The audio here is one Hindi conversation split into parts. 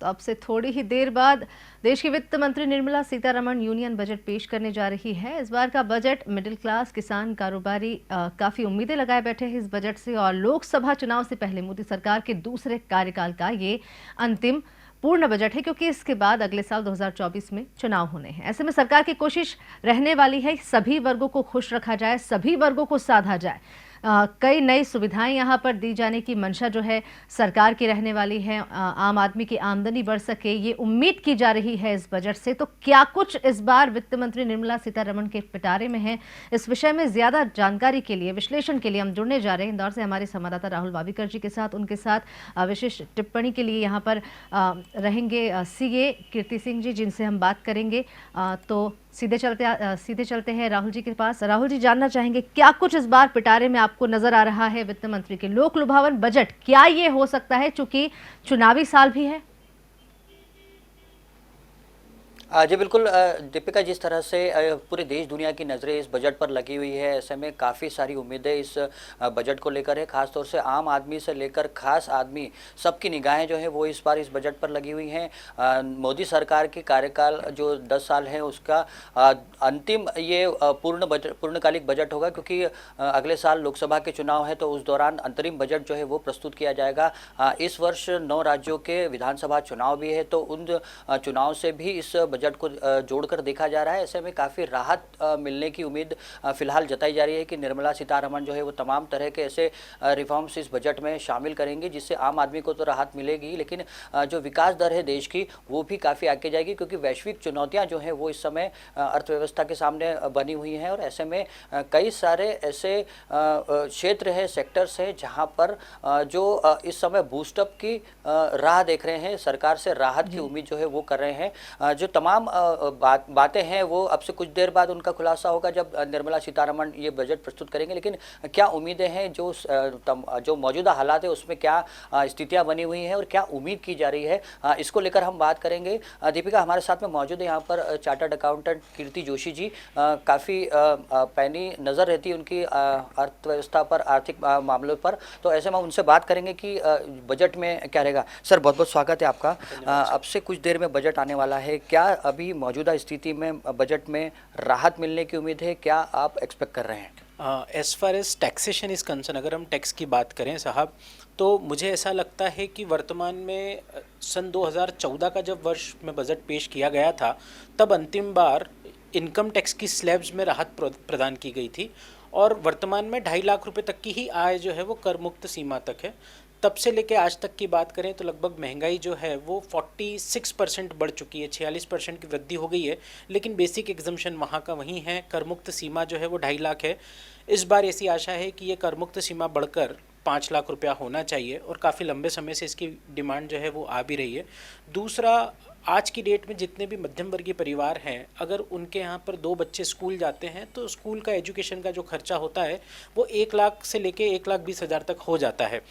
अब से थोड़ी ही देर बाद देश की वित्त मंत्री निर्मला सीतारमण यूनियन बजट पेश करने जा रही है। इस बार का बजट मिडिल क्लास, किसान, कारोबारी काफी उम्मीदें लगाए बैठे हैं इस बजट से। और लोकसभा चुनाव से पहले मोदी सरकार के दूसरे कार्यकाल का ये अंतिम पूर्ण बजट है, क्योंकि इसके बाद अगले साल 2024 में चुनाव होने हैं। ऐसे में सरकार की कोशिश रहने वाली है सभी वर्गों को खुश रखा जाए, सभी वर्गों को साधा जाए। कई नई सुविधाएं यहां पर दी जाने की मंशा जो है सरकार की रहने वाली है। आम आदमी की आमदनी बढ़ सके, ये उम्मीद की जा रही है इस बजट से। तो क्या कुछ इस बार वित्त मंत्री निर्मला सीतारमण के पिटारे में है, इस विषय में ज्यादा जानकारी के लिए, विश्लेषण के लिए हम जुड़ने जा रहे हैं इंदौर से हमारे संवाददाता राहुल वाविकर जी के साथ। उनके साथ विशेष टिप्पणी के लिए यहाँ पर रहेंगे सीए कीर्ति सिंह जी, जिनसे हम बात करेंगे। तो सीधे चलते हैं राहुल जी के पास। राहुल जी, जानना चाहेंगे क्या कुछ इस बार पिटारे में आपको नजर आ रहा है वित्त मंत्री के लोक लुभावन बजट? क्या ये हो सकता है चूंकि चुनावी साल भी है? जी बिल्कुल दीपिका, जिस तरह से पूरे देश दुनिया की नज़रें इस बजट पर लगी हुई है, ऐसे में काफ़ी सारी उम्मीदें इस बजट को लेकर है। ख़ासतौर से आम आदमी से लेकर खास आदमी, सबकी निगाहें जो है वो इस बार इस बजट पर लगी हुई हैं। मोदी सरकार की कार्यकाल जो 10 साल है उसका अंतिम ये पूर्णकालिक बजट होगा, क्योंकि अगले साल लोकसभा के चुनाव है, तो उस दौरान अंतरिम बजट जो है वो प्रस्तुत किया जाएगा। इस वर्ष 9 राज्यों के विधानसभा चुनाव भी है, तो उन चुनाव से भी इस बजट को जोड़कर देखा जा रहा है। ऐसे में काफ़ी राहत मिलने की उम्मीद फिलहाल जताई जा रही है कि निर्मला सीतारमण जो है वो तमाम तरह के ऐसे रिफॉर्म्स इस बजट में शामिल करेंगे, जिससे आम आदमी को तो राहत मिलेगी, लेकिन जो विकास दर है देश की वो भी काफ़ी आगे जाएगी, क्योंकि वैश्विक चुनौतियां जो हैं वो इस समय अर्थव्यवस्था के सामने बनी हुई हैं। और ऐसे में कई सारे ऐसे क्षेत्र हैं, सेक्टर्स हैं, जहाँ पर जो इस समय बूस्टअप की राह देख रहे हैं, सरकार से राहत की उम्मीद जो है वो कर रहे हैं। जो तमाम बातें हैं वो अब से कुछ देर बाद उनका खुलासा होगा जब निर्मला सीतारमण ये बजट प्रस्तुत करेंगे। लेकिन क्या उम्मीदें हैं, जो मौजूदा हालात है उसमें क्या स्थितियां बनी हुई हैं और क्या उम्मीद की जा रही है, इसको लेकर हम बात करेंगे। दीपिका, हमारे साथ में मौजूद है यहाँ पर चार्टर्ड अकाउंटेंट कीर्ति जोशी जी। काफ़ी पैनी नज़र रहती है उनकी अर्थव्यवस्था पर, आर्थिक मामलों पर, तो ऐसे में उनसे बात करेंगे कि बजट में क्या रहेगा। सर, बहुत बहुत स्वागत है आपका। अब से कुछ देर में बजट आने वाला है, क्या अभी मौजूदा स्थिति में बजट में राहत मिलने की उम्मीद है? क्या आप एक्सपेक्ट कर रहे हैं? As far as taxation is concern, अगर हम टैक्स की बात करें साहब, तो मुझे ऐसा लगता है कि वर्तमान में सन 2014 का जब वर्ष में बजट पेश किया गया था, तब अंतिम बार इनकम टैक्स की स्लैब्स में राहत प्रदान की गई थी, और वर्तमान में 2.5 लाख रुपए तक की ही आय जो है वो कर मुक्त सीमा तक है। तब से लेके आज तक की बात करें तो लगभग महंगाई जो है वो 46% बढ़ चुकी है, 46% की वृद्धि हो गई है, लेकिन बेसिक एग्जम्पशन वहाँ का वहीं है। करमुक्त सीमा जो है वो 2.5 लाख है। इस बार ऐसी आशा है कि ये करमुक्त सीमा बढ़कर 5 लाख रुपया होना चाहिए, और काफ़ी लंबे समय से इसकी डिमांड जो है वो आ भी रही है। दूसरा, आज की डेट में जितने भी मध्यम वर्गीय परिवार हैं, अगर उनके यहाँ पर 2 बच्चे स्कूल जाते हैं तो स्कूल का एजुकेशन का जो खर्चा होता है वो 1 लाख से लेके 1,20,000 तक हो जाता है।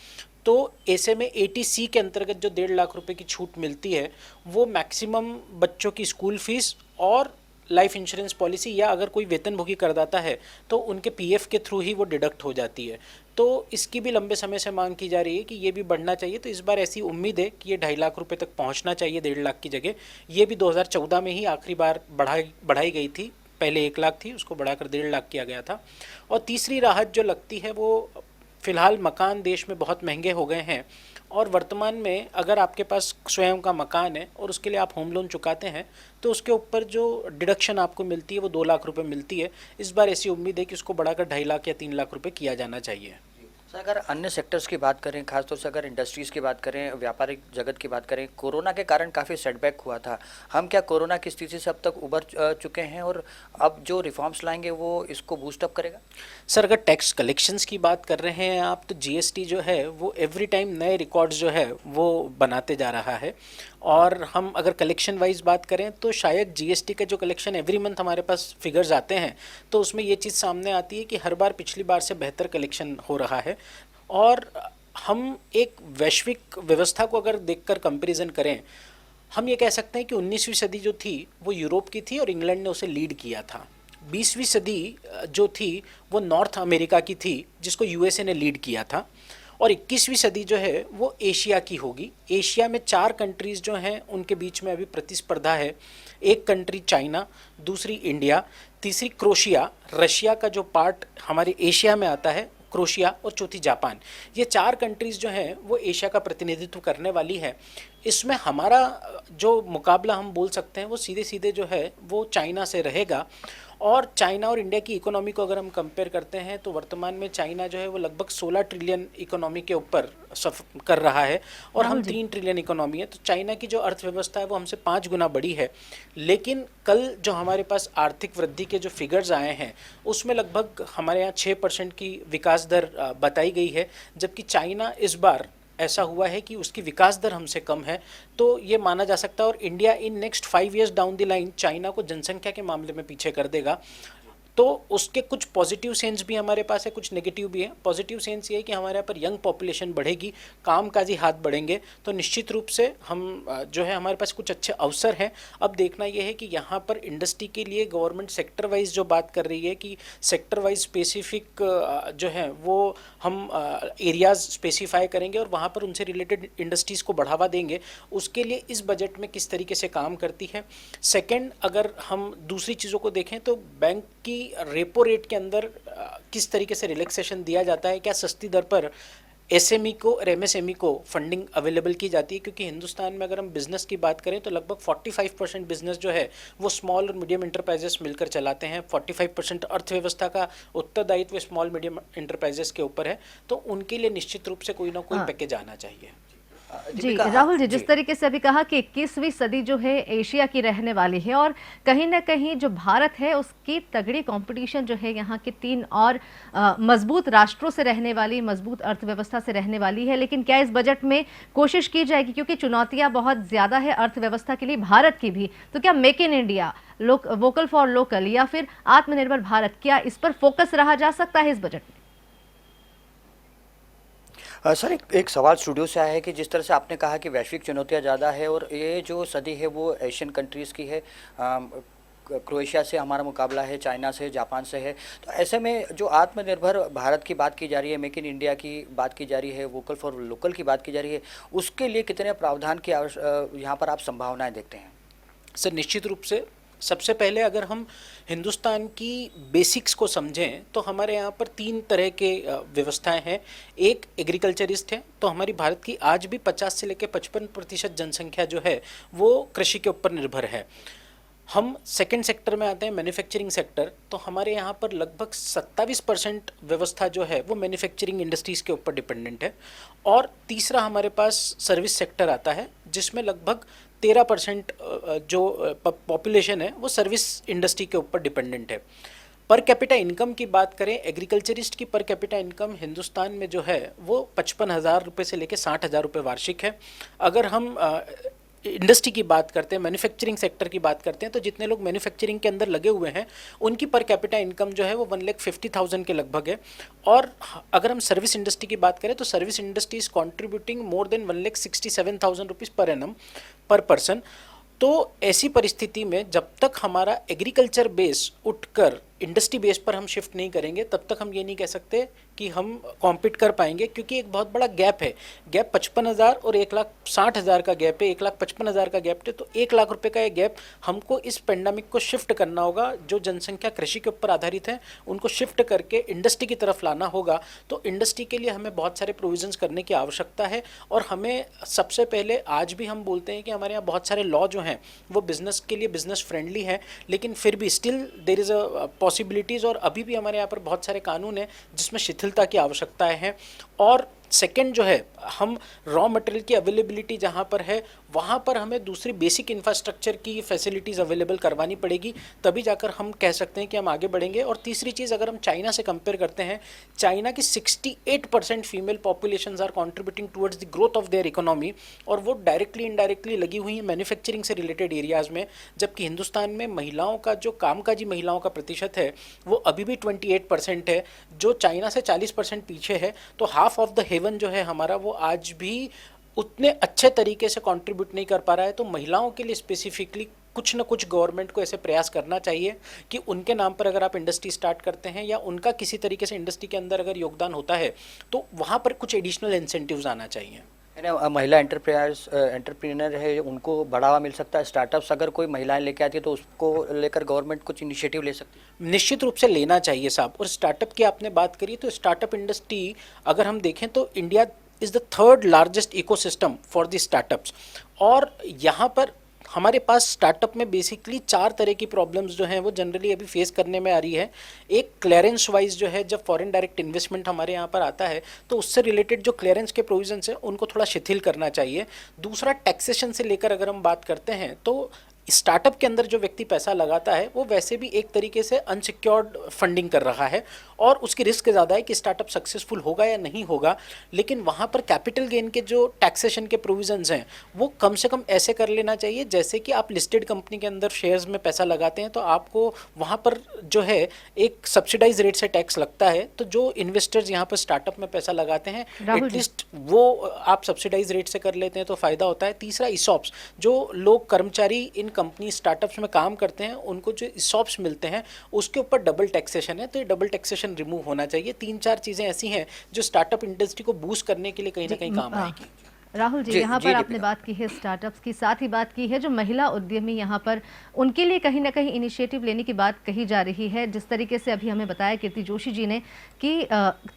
तो ऐसे में ATC के अंतर्गत जो 1.5 लाख रुपए की छूट मिलती है, वो मैक्सिमम बच्चों की स्कूल फीस और लाइफ इंश्योरेंस पॉलिसी, या अगर कोई वेतनभोगी करदाता है तो उनके PF के थ्रू ही वो डिडक्ट हो जाती है। तो इसकी भी लंबे समय से मांग की जा रही है कि ये भी बढ़ना चाहिए। तो इस बार ऐसी उम्मीद है कि ये 2.5 लाख रुपए तक पहुंचना चाहिए 1.5 लाख की जगह। ये भी 2014 में ही आखिरी बार बढ़ाई गई थी। पहले 1 लाख थी, उसको बढ़ाकर 1.5 लाख किया गया था। और तीसरी राहत जो लगती है वो, फ़िलहाल मकान देश में बहुत महंगे हो गए हैं, और वर्तमान में अगर आपके पास स्वयं का मकान है और उसके लिए आप होम लोन चुकाते हैं, तो उसके ऊपर जो डिडक्शन आपको मिलती है वो 2 लाख रुपए मिलती है। इस बार ऐसी उम्मीद है कि उसको बढ़ाकर 2.5 लाख या 3 लाख रुपए किया जाना चाहिए। सर, अगर अन्य सेक्टर्स की बात करें, खासतौर से अगर इंडस्ट्रीज़ की बात करें, व्यापारिक जगत की बात करें, कोरोना के कारण काफ़ी सेटबैक हुआ था। हम क्या कोरोना की स्थिति से अब तक उबर चुके हैं और अब जो रिफॉर्म्स लाएंगे वो इसको बूस्टअप करेगा? सर, अगर टैक्स कलेक्शंस की बात कर रहे हैं आप, तो GST जो है वो एवरी टाइम नए रिकॉर्ड्स जो है वो बनाते जा रहा है। और हम अगर कलेक्शन वाइज बात करें तो शायद GST का जो कलेक्शन एवरी मंथ हमारे पास फिगर्स आते हैं, तो उसमें ये चीज़ सामने आती है कि हर बार पिछली बार से बेहतर कलेक्शन हो रहा है। और हम एक वैश्विक व्यवस्था को अगर देखकर कंपैरिजन करें, हम ये कह सकते हैं कि 19वीं सदी जो थी वो यूरोप की थी और इंग्लैंड ने उसे लीड किया था। 20वीं सदी जो थी वो नॉर्थ अमेरिका की थी, जिसको USA ने लीड किया था। और 21वीं सदी जो है वो एशिया की होगी। एशिया में 4 कंट्रीज़ जो हैं उनके बीच में अभी प्रतिस्पर्धा है। एक कंट्री चाइना, दूसरी इंडिया, तीसरी क्रोशिया, रशिया का जो पार्ट हमारे एशिया में आता है क्रोशिया, और चौथी जापान। ये 4 कंट्रीज़ जो हैं वो एशिया का प्रतिनिधित्व करने वाली है। इसमें हमारा जो मुकाबला हम बोल सकते हैं वो सीधे सीधे जो है वो चाइना से रहेगा। और चाइना और इंडिया की इकोनॉमी को अगर हम कंपेयर करते हैं तो वर्तमान में चाइना जो है वो लगभग 16 ट्रिलियन इकोनॉमी के ऊपर कर रहा है और हम 3 ट्रिलियन इकोनॉमी है। तो चाइना की जो अर्थव्यवस्था है वो हमसे 5 गुना बड़ी है। लेकिन कल जो हमारे पास आर्थिक वृद्धि के जो फिगर्स आए हैं उसमें लगभग हमारे यहाँ 6% की विकास दर बताई गई है, जबकि चाइना इस बार ऐसा हुआ है कि उसकी विकास दर हमसे कम है। तो ये माना जा सकता है और India in next 5 years down the line China को जनसंख्या के मामले में पीछे कर देगा। तो उसके कुछ पॉजिटिव सेंस भी हमारे पास है, कुछ नेगेटिव भी है। पॉजिटिव सेंस ये है कि हमारे यहाँ पर यंग पॉपुलेशन बढ़ेगी, कामकाजी हाथ बढ़ेंगे, तो निश्चित रूप से हम जो है हमारे पास कुछ अच्छे अवसर हैं। अब देखना ये है कि यहाँ पर इंडस्ट्री के लिए गवर्नमेंट सेक्टर वाइज जो बात कर रही है कि सेक्टर वाइज स्पेसिफिक जो है वो हम एरियाज स्पेसिफाई करेंगे और वहाँ पर उनसे रिलेटेड इंडस्ट्रीज़ को बढ़ावा देंगे। उसके लिए इस बजट में किस तरीके से काम करती है। सेकेंड, अगर हम दूसरी चीज़ों को देखें तो बैंक की रेपो रेट के अंदर किस तरीके से रिलैक्सेशन दिया जाता है, क्या सस्ती दर पर एसएमई को और एमएसएमई को फंडिंग अवेलेबल की जाती है। क्योंकि हिंदुस्तान में अगर हम बिज़नेस की बात करें तो लगभग 45% बिज़नेस जो है वो स्मॉल और मीडियम इंटरप्राइजेस मिलकर चलाते हैं। 45% अर्थव्यवस्था का उत्तरदायित्व स्मॉल मीडियम इंटरप्राइजेस के ऊपर है। तो उनके लिए निश्चित रूप से कोई ना कोई पैकेज आना चाहिए। जी राहुल जी, जिस तरीके से अभी कहा कि 21वीं सदी जो है एशिया की रहने वाली है और कहीं ना कहीं जो भारत है उसकी तगड़ी कंपटीशन जो है यहाँ के 3 और मजबूत राष्ट्रों से रहने वाली, मजबूत अर्थव्यवस्था से रहने वाली है। लेकिन क्या इस बजट में कोशिश की जाएगी, क्योंकि चुनौतियां बहुत ज्यादा है अर्थव्यवस्था के लिए भारत की भी, तो क्या make in India, vocal for local या फिर आत्मनिर्भर भारत, क्या इस पर फोकस रहा जा सकता है इस बजट में? सर एक सवाल स्टूडियो से आया है कि जिस तरह से आपने कहा कि वैश्विक चुनौतियां ज़्यादा है और ये जो सदी है वो एशियन कंट्रीज़ की है, क्रोएशिया से हमारा मुकाबला है, चाइना से, जापान से है। तो ऐसे में जो आत्मनिर्भर भारत की बात की जा रही है, मेक इन इंडिया की बात की जा रही है, वोकल फॉर लोकल की बात की जा रही है, उसके लिए कितने प्रावधान की यहाँ पर आप संभावनाएँ देखते हैं? सर निश्चित रूप से सबसे पहले अगर हम हिंदुस्तान की बेसिक्स को समझें तो हमारे यहाँ पर 3 तरह के व्यवस्थाएं हैं। एक एग्रीकल्चरिस्ट है, तो हमारी भारत की आज भी 50 से लेकर 55% जनसंख्या जो है वो कृषि के ऊपर निर्भर है। हम सेकंड सेक्टर में आते हैं, मैन्युफैक्चरिंग सेक्टर, तो हमारे यहाँ पर लगभग 27% व्यवस्था जो है वो मैन्युफैक्चरिंग इंडस्ट्रीज़ के ऊपर डिपेंडेंट है। और तीसरा हमारे पास सर्विस सेक्टर आता है जिसमें लगभग 13% जो पॉपुलेशन है वो सर्विस इंडस्ट्री के ऊपर डिपेंडेंट है। पर कैपिटा इनकम की बात करें, एग्रीकल्चरिस्ट की पर कैपिटा इनकम हिंदुस्तान में जो है वो 55,000 रुपये से लेकर 60,000 रुपये वार्षिक है। अगर हम इंडस्ट्री की बात करते हैं, मैन्युफैक्चरिंग सेक्टर की बात करते हैं, तो जितने लोग मैन्युफैक्चरिंग के अंदर लगे हुए हैं उनकी पर कैपिटा इनकम जो है वो 1,50,000 के लगभग है। और अगर हम सर्विस इंडस्ट्री की बात करें तो service industry is contributing more than 1,67,000 rupees per annum पर पर्सन। तो ऐसी परिस्थिति में जब तक हमारा एग्रीकल्चर बेस उठकर इंडस्ट्री बेस पर हम शिफ्ट नहीं करेंगे तब तक हम ये नहीं कह सकते कि हम कॉम्पीट कर पाएंगे, क्योंकि एक बहुत बड़ा गैप है। गैप 55,000 और 1,60,000 का गैप है, 1,55,000 का गैप है। तो 1 लाख रुपए का ये गैप हमको इस पेंडेमिक को शिफ्ट करना होगा। जो जनसंख्या कृषि के ऊपर आधारित है उनको शिफ्ट करके इंडस्ट्री की तरफ लाना होगा। तो इंडस्ट्री के लिए हमें बहुत सारे प्रोविजंस करने की आवश्यकता है। और हमें सबसे पहले, आज भी हम बोलते हैं कि हमारे यहाँ बहुत सारे लॉ जो हैं वो बिजनेस के लिए बिजनेस फ्रेंडली है, लेकिन फिर भी still there is a possibilities, और अभी भी हमारे यहाँ पर बहुत सारे कानून हैं जिसमें शिथिलता की आवश्यकताएं हैं। और सेकंड जो है, हम रॉ मटेरियल की अवेलेबिलिटी जहाँ पर है वहाँ पर हमें दूसरी बेसिक इंफ्रास्ट्रक्चर की फैसिलिटीज़ अवेलेबल करवानी पड़ेगी, तभी जाकर हम कह सकते हैं कि हम आगे बढ़ेंगे। और तीसरी चीज़, अगर हम चाइना से कंपेयर करते हैं, चाइना की 68% female populations are contributing towards the growth of their economy, और वो डायरेक्टली इनडायरेक्टली लगी हुई हैं मैन्युफैक्चरिंग से रिलेटेड एरियाज़ में। जबकि हिंदुस्तान में महिलाओं का जो कामकाजी महिलाओं का प्रतिशत है वो अभी भी 28% है, जो चाइना से 40% पीछे है। तो हाफ ऑफ द हेवन जो है हमारा वो आज भी उतने अच्छे तरीके से कंट्रीब्यूट नहीं कर पा रहा है। तो महिलाओं के लिए स्पेसिफिकली कुछ ना कुछ गवर्नमेंट को ऐसे प्रयास करना चाहिए कि उनके नाम पर अगर आप इंडस्ट्री स्टार्ट करते हैं या उनका किसी तरीके से इंडस्ट्री के अंदर अगर योगदान होता है तो वहाँ पर कुछ एडिशनल इंसेंटिव्स आना चाहिए। यानी महिला एंटरप्रेन्योर है उनको बढ़ावा मिल सकता है, स्टार्टअप्स अगर कोई महिलाएं लेके आती है तो उसको लेकर गवर्नमेंट कुछ इनिशिएटिव ले सकती है। निश्चित रूप से लेना चाहिए साहब। और स्टार्टअप की आपने बात करी तो स्टार्टअप इंडस्ट्री अगर हम देखें तो India is the third largest ecosystem for the startups. और यहाँ पर हमारे पास स्टार्टअप में बेसिकली 4 तरह की प्रॉब्लम्स जो हैं वो जनरली अभी फेस करने में आ रही है। एक क्लियरेंस वाइज जो है, जब फॉरेन डायरेक्ट इन्वेस्टमेंट हमारे यहाँ पर आता है तो उससे रिलेटेड जो क्लियरेंस के प्रोविजंस हैं उनको थोड़ा शिथिल करना चाहिए। दूसरा, टैक्सेशन से लेकर अगर हम बात करते हैं तो स्टार्टअप के अंदर जो व्यक्ति पैसा लगाता है वो वैसे भी एक तरीके से अनसिक्योर्ड फंडिंग कर रहा है और उसकी रिस्क ज़्यादा है कि स्टार्टअप सक्सेसफुल होगा या नहीं होगा। लेकिन वहाँ पर कैपिटल गेन के जो टैक्सेशन के प्रोविजंस हैं वो कम से कम ऐसे कर लेना चाहिए जैसे कि आप लिस्टेड कंपनी के अंदर शेयर्स में पैसा लगाते हैं तो आपको वहाँ पर जो है एक सब्सिडाइज रेट से टैक्स लगता है। तो जो इन्वेस्टर्स यहाँ पर स्टार्टअप में पैसा लगाते हैं एटलीस्ट वो आप सब्सिडाइज रेट से कर लेते हैं तो फ़ायदा होता है। तीसरा, ईसॉप्स, जो लोग कर्मचारी इन कंपनी स्टार्टअप्स में काम करते हैं उनको जो ईसॉप्स मिलते हैं उसके ऊपर डबल टैक्सेशन है, तो ये डबल टैक्सेशन रिमूव होना चाहिए। 3-4 चीज़ें ऐसी हैं जो स्टार्टअप इंडस्ट्री को बूस्ट करने के लिए कहीं ना कहीं काम आएगी। राहुल जी, यहाँ पर आपने बात की है स्टार्टअप्स की, साथ ही बात की है जो महिला उद्यमी यहाँ पर उनके लिए कहीं ना कहीं इनिशिएटिव लेने की बात कही जा रही है। जिस तरीके से अभी हमें बताया कीर्ति जोशी जी ने कि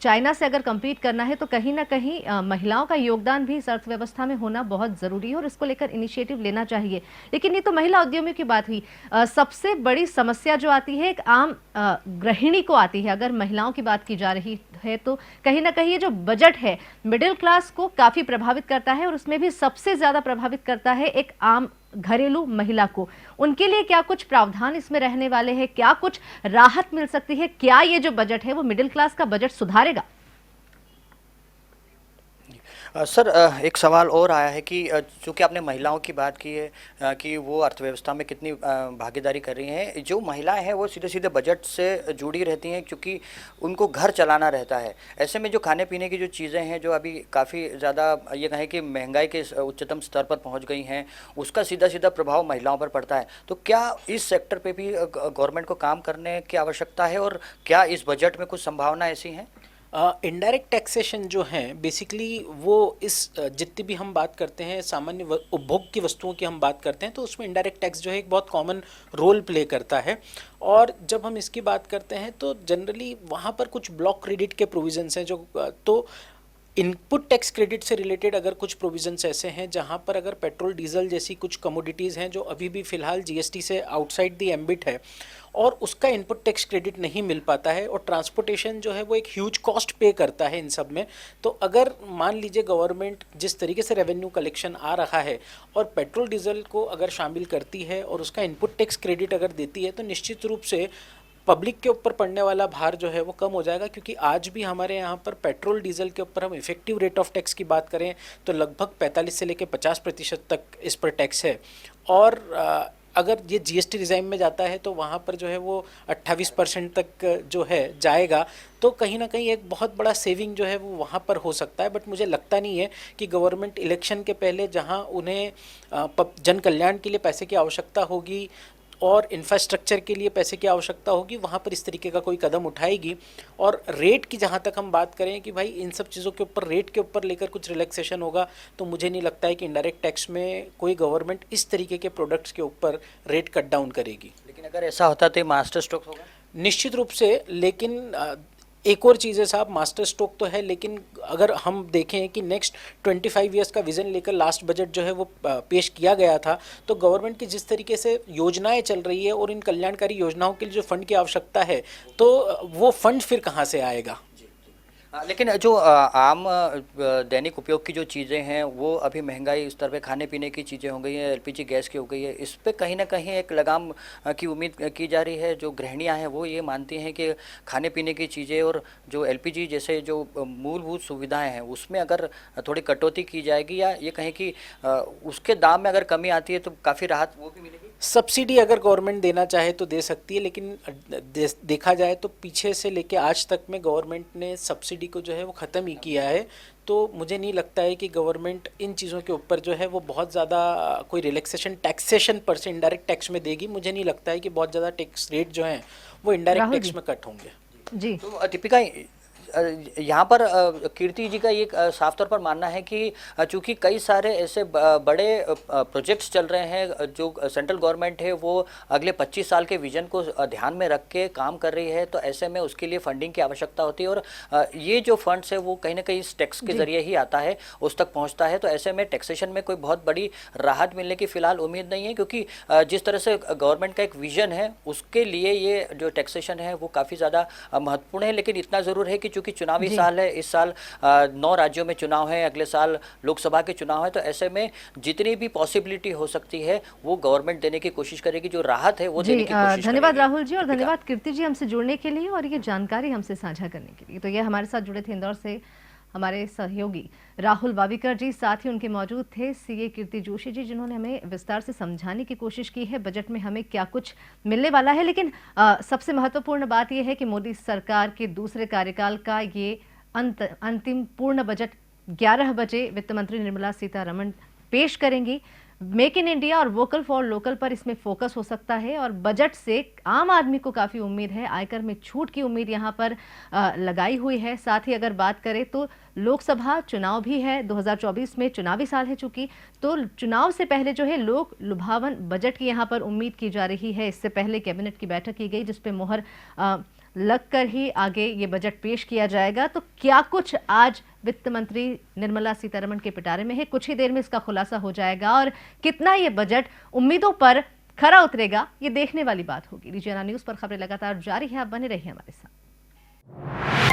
चाइना से अगर compete करना है तो कहीं ना कहीं महिलाओं का योगदान भी इस अर्थव्यवस्था में होना बहुत ज़रूरी है और इसको लेकर इनिशिएटिव लेना चाहिए। लेकिन ये तो महिला उद्यमियों की बात हुई। सबसे बड़ी समस्या जो आती है एक आम गृहिणी को आती है। अगर महिलाओं की बात की जा रही है तो कहीं ना कहीं ये जो बजट है मिडिल क्लास को काफ़ी प्रभावित करता है और उसमें भी सबसे ज़्यादा प्रभावित करता है एक आम घरेलू महिला को। उनके लिए क्या कुछ प्रावधान इसमें रहने वाले हैं? क्या कुछ राहत मिल सकती है? क्या ये जो बजट है वो मिडिल क्लास का बजट सुधारेगा? सर, एक सवाल और आया है कि चूँकि आपने महिलाओं की बात की है कि वो अर्थव्यवस्था में कितनी भागीदारी कर रही हैं। जो महिलाएं हैं वो सीधे सीधे बजट से जुड़ी रहती हैं क्योंकि उनको घर चलाना रहता है। ऐसे में जो खाने पीने की जो चीज़ें हैं जो अभी काफ़ी ज़्यादा ये कहें कि महंगाई के उच्चतम स्तर पर पहुँच गई हैं, उसका सीधा सीधा प्रभाव महिलाओं पर पड़ता है। तो क्या इस सेक्टर पर भी गवर्नमेंट को काम करने की आवश्यकता है और क्या इस बजट में कुछ संभावना ऐसी हैं? इनडायरेक्ट टैक्सेशन जो है बेसिकली वो इस जितनी भी हम बात करते हैं सामान्य उपभोग की वस्तुओं की हम बात करते हैं तो उसमें इनडायरेक्ट टैक्स जो है एक बहुत कॉमन रोल प्ले करता है। और जब हम इसकी बात करते हैं तो जनरली वहाँ पर कुछ ब्लॉक क्रेडिट के प्रोविजंस हैं जो तो इनपुट टैक्स क्रेडिट से रिलेटेड अगर कुछ प्रोविजंस ऐसे हैं जहाँ पर अगर पेट्रोल डीजल जैसी कुछ कमोडिटीज़ हैं जो अभी भी फ़िलहाल जीएसटी से आउटसाइड द एम्बिट है और उसका इनपुट टैक्स क्रेडिट नहीं मिल पाता है और ट्रांसपोर्टेशन जो है वो एक ह्यूज कॉस्ट पे करता है इन सब में। तो अगर मान लीजिए गवर्नमेंट जिस तरीके से रेवेन्यू कलेक्शन आ रहा है और पेट्रोल डीजल को अगर शामिल करती है और उसका इनपुट टैक्स क्रेडिट अगर देती है तो निश्चित रूप से पब्लिक के ऊपर पड़ने वाला भार जो है वो कम हो जाएगा। क्योंकि आज भी हमारे यहाँ पर पेट्रोल डीजल के ऊपर हम इफेक्टिव रेट ऑफ टैक्स की बात करें तो लगभग 45 से लेकर 50% तक इस पर टैक्स है। और अगर ये जीएसटी रिजाइम में जाता है तो वहाँ पर जो है वो 28% तक जो है जाएगा। तो कहीं ना कहीं एक बहुत बड़ा सेविंग जो है वो वहाँ पर हो सकता है। बट मुझे लगता नहीं है कि गवर्नमेंट इलेक्शन के पहले जहाँ उन्हें जन कल्याण के लिए पैसे की आवश्यकता होगी और इंफ्रास्ट्रक्चर के लिए पैसे की आवश्यकता होगी वहाँ पर इस तरीके का कोई कदम उठाएगी। और रेट की जहाँ तक हम बात करें कि भाई इन सब चीज़ों के ऊपर रेट के ऊपर लेकर कुछ रिलैक्सेशन होगा तो मुझे नहीं लगता है कि इनडायरेक्ट टैक्स में कोई गवर्नमेंट इस तरीके के प्रोडक्ट्स के ऊपर रेट कट डाउन करेगी। लेकिन अगर ऐसा होता तो मास्टर स्ट्रोक होगा निश्चित रूप से। लेकिन एक और चीज़ है साहब, मास्टर स्ट्रोक तो है लेकिन अगर हम देखें कि नेक्स्ट 25 ईयर्स का विज़न लेकर लास्ट बजट जो है वो पेश किया गया था तो गवर्नमेंट की जिस तरीके से योजनाएं चल रही है और इन कल्याणकारी योजनाओं के लिए जो फंड की आवश्यकता है तो वो फंड फिर कहाँ से आएगा। लेकिन जो आम दैनिक उपयोग की जो चीज़ें हैं वो अभी महंगाई स्तर पे खाने पीने की चीज़ें हो गई हैं, एलपीजी गैस की हो गई है, इस पे कहीं ना कहीं एक लगाम की उम्मीद की जा रही है। जो गृहिणियां हैं वो ये मानती हैं कि खाने पीने की चीज़ें और जो एलपीजी जैसे जो मूलभूत सुविधाएं हैं उसमें अगर थोड़ी कटौती की जाएगी या ये कहें कि उसके दाम में अगर कमी आती है तो काफ़ी राहत वो भी मिलेगी। सब्सिडी अगर गवर्नमेंट देना चाहे तो दे सकती है लेकिन देखा जाए तो पीछे से लेके आज तक में गवर्नमेंट ने सब्सिडी को जो है वो ख़त्म ही किया है। तो तो मुझे नहीं लगता है कि गवर्नमेंट इन चीज़ों के ऊपर जो है वो बहुत ज़्यादा कोई रिलैक्सेशन टैक्सेशन पर से इनडायरेक्ट टैक्स में देगी। मुझे नहीं लगता है कि बहुत ज़्यादा टैक्स रेट जो हैं वो इनडायरेक्ट राहुल टैक्स जी। में कट होंगे। जी तो दीपिका, यहाँ पर कीर्ति जी का ये साफ तौर पर मानना है कि चूंकि कई सारे ऐसे बड़े प्रोजेक्ट्स चल रहे हैं जो सेंट्रल गवर्नमेंट है वो अगले 25 साल के विजन को ध्यान में रख के काम कर रही है, तो ऐसे में उसके लिए फंडिंग की आवश्यकता होती है और ये जो फंड्स है वो कहीं ना कहीं इस टैक्स के जरिए ही आता है, उस तक पहुँचता है। तो ऐसे में टैक्सेशन में कोई बहुत बड़ी राहत मिलने की फिलहाल उम्मीद नहीं है, क्योंकि जिस तरह से गवर्नमेंट का एक विजन है उसके लिए ये जो टैक्सेशन है वो काफ़ी ज़्यादा महत्वपूर्ण है। लेकिन इतना ज़रूर है कि चूंकि चुनावी जी। साल है, इस साल 9 राज्यों में चुनाव है, अगले साल लोकसभा के चुनाव है, तो ऐसे में जितनी भी पॉसिबिलिटी हो सकती है वो गवर्नमेंट देने की कोशिश करेगी, जो राहत है वो जी देने की कोशिश धन्यवाद करेगी। राहुल जी और दीपिका। धन्यवाद कीर्ति जी हमसे जुड़ने के लिए और ये जानकारी हमसे साझा करने के लिए। तो ये हमारे साथ जुड़े थे इंदौर से हमारे सहयोगी राहुल वाविकर जी, साथ ही उनके मौजूद थे सीए कीर्ति जोशी जी, जिन्होंने हमें विस्तार से समझाने की कोशिश की है बजट में हमें क्या कुछ मिलने वाला है। लेकिन सबसे महत्वपूर्ण बात यह है कि मोदी सरकार के दूसरे कार्यकाल का ये अंतिम पूर्ण बजट 11 बजे वित्त मंत्री निर्मला सीतारमण पेश करेंगी। मेक इन इंडिया और वोकल फॉर लोकल पर इसमें फोकस हो सकता है और बजट से आम आदमी को काफ़ी उम्मीद है, आयकर में छूट की उम्मीद यहाँ पर लगाई हुई है। साथ ही अगर बात करें तो लोकसभा चुनाव भी है, 2024 में चुनावी साल है चूंकि, तो चुनाव से पहले जो है लोक लुभावन बजट की यहाँ पर उम्मीद की जा रही है। इससे पहले कैबिनेट की बैठक की गई जिसपे मोहर लगकर ही आगे ये बजट पेश किया जाएगा। तो क्या कुछ आज वित्त मंत्री निर्मला सीतारमण के पिटारे में है, कुछ ही देर में इसका खुलासा हो जाएगा और कितना ये बजट उम्मीदों पर खरा उतरेगा ये देखने वाली बात होगी। रीजनल न्यूज़ पर खबरें लगातार जारी है, आप बने रहिए हमारे साथ।